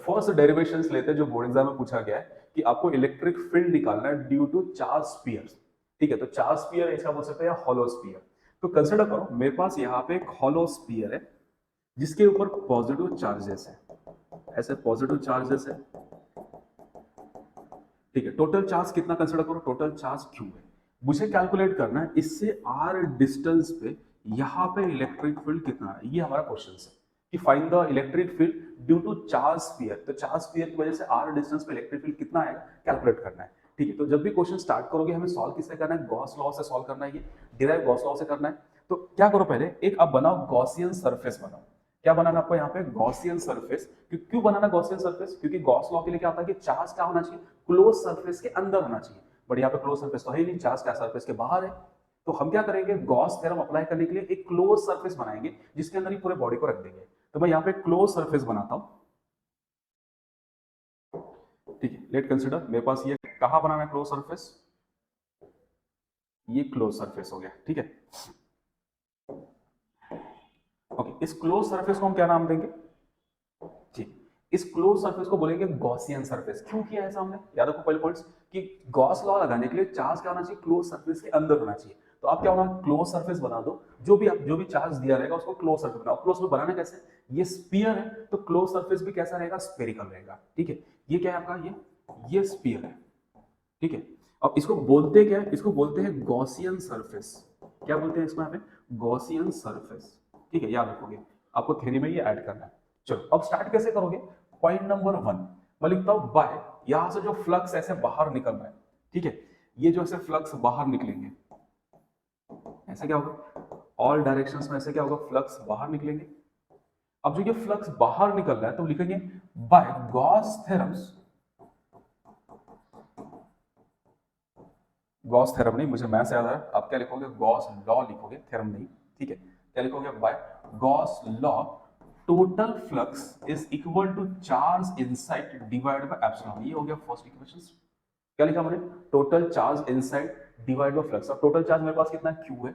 First derivations लेते हैं जो बोर्ड एग्जाम में पूछा गया है कि आपको इलेक्ट्रिक फील्ड निकालना है ड्यू टू चार्ज स्फीयर्स। ठीक है, तो चार्ज स्फीयर इसका बोल सकते हैं या हॉलो स्फीयर। तो कंसिडर करो मेरे पास यहाँ पे एक हॉलो स्फीयर है जिसके ऊपर पॉजिटिव चार्जेस है, ऐसे पॉजिटिव चार्जेस है। ठीक है, टोटल चार्ज कितना कंसिडर करो, टोटल चार्ज क्यू है। मुझे कैलकुलेट करना है इससे आर डिस्टेंस पे यहाँ पे इलेक्ट्रिक फील्ड कितना है, ये हमारा क्वेश्चन है कि find the electric field due to charge sphere. तो चार्ज स्फीयर की वजह से आर डिस्टेंस पे इलेक्ट्रिक फील्ड कितना आएगा कैलकुलेट करना है। ठीक है, तो जब भी क्वेश्चन स्टार्ट करोगे हमें सॉल्व किससे करना है, गॉस लॉ से सॉल्व करना है, ये डिराइव गॉस लॉ से करना है। तो क्या करो, पहले एक आप बनाओ गॉसियन सरफेस बनाओ। क्या बनाना आपको यहाँ पे, गॉसियन सरफेस। क्यों बनाना गॉसियन सरफेस, क्योंकि गॉस लॉ के लिए क्या होता है कि चार्ज क्या होना चाहिए, क्लोज सरफेस के अंदर होना चाहिए। बट यहाँ पे क्लोज सरफेस तो है ही नहीं, चार्ज क्या सरफेस के बाहर है। तो हम क्या करेंगे, गॉस थ्योरम अप्लाई करने के लिए एक क्लोज सरफेस बनाएंगे जिसके अंदर ही पूरे बॉडी को रख देंगे। तो मैं यहाँ पे क्लोज सरफेस बनाता हूं। ठीक है, लेट कंसिडर मेरे पास ये कहां बनाना है क्लोज सरफेस, ये क्लोज सरफेस हो गया। ठीक है, ओके, इस क्लोज सरफेस को हम क्या नाम देंगे, ठीक, इस क्लोज सरफेस को बोलेंगे गॉसियन सरफेस। क्यों किया है हमने, याद रखो पहले पॉइंट्स कि गॉस लॉ लगाने के लिए चार्ज क्या होना चाहिए, क्लोज सरफेस के अंदर होना चाहिए। तो आप क्या होना, क्लोज सरफेस बना दो, जो भी चार्ज दिया रहेगा उसको क्लोज सरफेस बनाओ। क्लोज सरफेस बनाना कैसे, ये स्फीयर है तो क्लोज सरफेस भी कैसा रहेगा, स्फेरिकल रहेगा। ठीक है, ये क्या है आपका, ये स्फीयर है। ठीक है, अब इसको बोलते क्या है, इसको बोलते हैं गॉसियन सरफेस। क्या बोलते हैं इसको यहाँ पे, गॉसियन सरफेस। ठीक है, याद रखोगे, आपको थ्योरी में ये ऐड करना है। चलो अब स्टार्ट कैसे करोगे, पॉइंट नंबर 1 मैं लिखता हूं बाय, यहां से जो फ्लक्स ऐसे बाहर निकल रहा है। ठीक है, ये जो ऐसे फ्लक्स बाहर निकलेंगे, ऐसे क्या होगा, ऑल डायरेक्शंस में ऐसे क्या होगा, फ्लक्स बाहर निकलेंगे। अब जो ये फ्लक्स बाहर निकल रहा है तो लिखेंगे by Gauss theorems, Gauss theorem नहीं, मुझे मैथ्स याद आ रहा है, आप क्या लिखोगे, गॉस लॉ लिखोगे, थ्योरम नहीं। ठीक है, क्या लिखोगे, by Gauss law total flux is equal to charge inside divided by epsilon. ये हो गया फर्स्ट इक्वेशन। क्या लिखा मैंने, total charge inside divide by flux. अब टोटल चार्ज मेरे पास कितना है, क्यू है,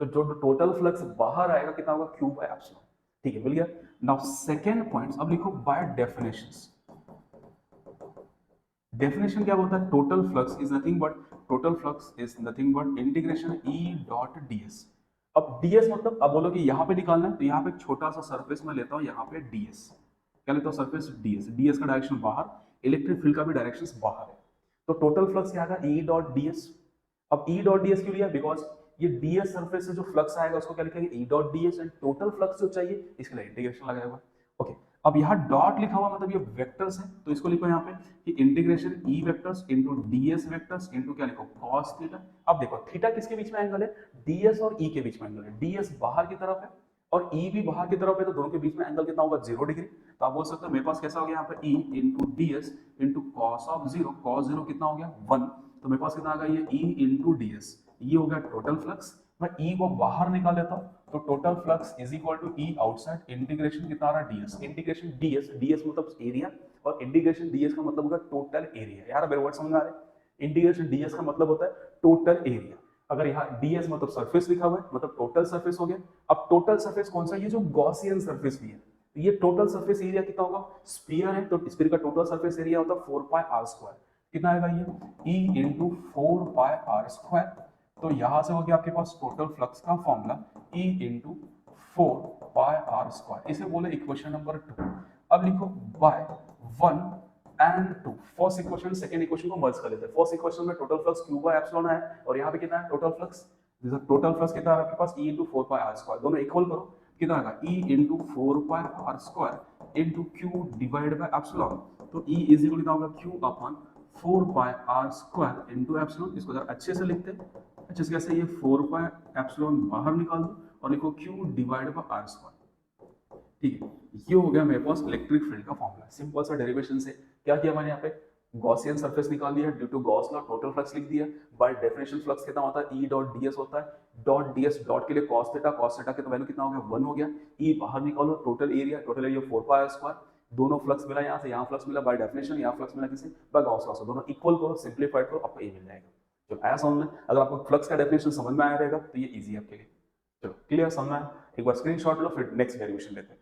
तो जो टोटल फ्लक्स बाहर आएगा कितना होगा, क्यू बाय एप्सिलॉन। ठीक है, मिल गया। नाउ सेकंड पॉइंट, अब लिखो बाय डेफिनेशंस। डेफिनेशन क्या होता है, total flux is nothing but integration E dot DS. अब डीएस मतलब, अब बोलो कि यहाँ पे निकालना है तो यहाँ पे एक छोटा सा सरफेस मैं लेता हूँ, यहाँ पे डीएस। क्या लेता हूँ, सरफेस डीएस। डीएस का डायरेक्शन बाहर, इलेक्ट्रिक फील्ड का भी डायरेक्शन बाहर है, तो टोटल फ्लक्स क्या आएगा, ई डॉट डीएस। अब ई डॉट डीएस क्यों लिया, बिकॉज ये डीएस सरफेस से जो फ्लक्स आएगा उसको क्या लिखेंगे, E dot DS, and total flux जो चाहिए इसके लिए इंटीग्रेशन लगाया हुआ। ओके, अब यहाँ डॉट लिखा हुआ मतलब ये वेक्टर्स है, तो इसको लिखो यहाँ पे कि इंटीग्रेशन ई vectors into DS vectors into क्या लिखो, cos थीटा। अब देखो थीटा किसके बीच में एंगल है, डीएस और ई के बीच में एंगल है। डीएस बाहर की तरफ है और ई भी बाहर की तरफ है, तो दोनों के बीच में एंगल कितना होगा, 0 डिग्री। तो आप बोल सकते हो मेरे पास कैसा हो गया यहाँ पे, E into DS into cos of 0। cos 0 कितना हो गया, 1। तो मेरे पास कितना आ गया, ये ई इंटू डीएस, ये हो गया टोटल फ्लक्स। मैं ई को बाहर निकाल लेता हूँ, तो total flux is equal to E outside integration कितना आ रहा है, डीएस। इंटीग्रेशन डीएस, डीएस मतलब एरिया, और इंटीग्रेशन डीएस का मतलब होगा टोटल एरिया। यार मेरे वर्ड समझ में आ रहे हैं, इंटीग्रेशन डीएस का मतलब होता है टोटल एरिया। अगर यहाँ डीएस मतलब सरफेस लिखा हुआ है मतलब टोटल सरफेस हो गया। अब टोटल सरफेस कौन सा, ये जो गॉसियन सरफेस भी है, तो ये टोटल सरफेस एरिया कितना होगा, स्फीयर है तो स्फीयर का टोटल सरफेस एरिया होता है 4 पाई आर स्क्वायर। कितना आएगा ये, E into 4 pi R square. तो यहां से हो गया आपके पास टोटल फ्लक्स का formula E into 4 pi R square, इसे बोले इक्वेशन नंबर 2। अब लिखो by 1 and 2, first equation second equation को मर्ज कर लेते हैं। फर्स्ट इक्वेशन में total flux Q by epsilon है और यहाँ पे कितना है टोटल फ्लक्स, टोटल फ्लक्स कितना है आपके पास, E into 4 pi R square. दोनों इक्वल करो, कितना आएगा, E into 4 pi R square into Q divide by epsilon. तो E इज इक्वल कितना होगा, Q upon 4 pi R square into epsilon. इसको जरा अच्छे से लिखते हैं, अच्छे से कैसे, ये 4 पाई एप्सिलॉन बाहर निकाल दो और लिखो Q divide by R square. ठीक है, ये हो गया मेरे पास इलेक्ट्रिक फील्ड का फॉर्मूला। सिंपल सा डेरिवेशन से क्या किया मैंने यहाँ पे, गॉसियन सरफेस निकाल दिया, due to Gauss law total flux लिख दिया। बाय डेफिनेशन फ्लक्स कितना होता है, ई डॉट डीएस होता है। डॉट डीएस डॉट के लिए cos थीटा की तो वैल्यू कितना हो गया, 1 हो गया। ई बाहर निकालो, टोटल एरिया 4 पाई स्क्वायर। दोनों फ्लक्स मिला, यहाँ से यहाँ फ्लक्स मिला बाय डेफिनेशन, यहाँ फ्लक्स मिला किसे, बाय गॉस लॉ से। दोनों इक्वल करो, सिंप्लीफाइड करो, आपको ए मिल जाएगा। तो आया समझ में, अगर आपको फ्लक्स का डेफिनेशन समझ में आया रहेगा तो ये इजी है आपके लिए। चलो क्लियर, समझ में आया, एक बार स्क्रीनशॉट लो फिर नेक्स्ट डेरिवेशन लेते हैं।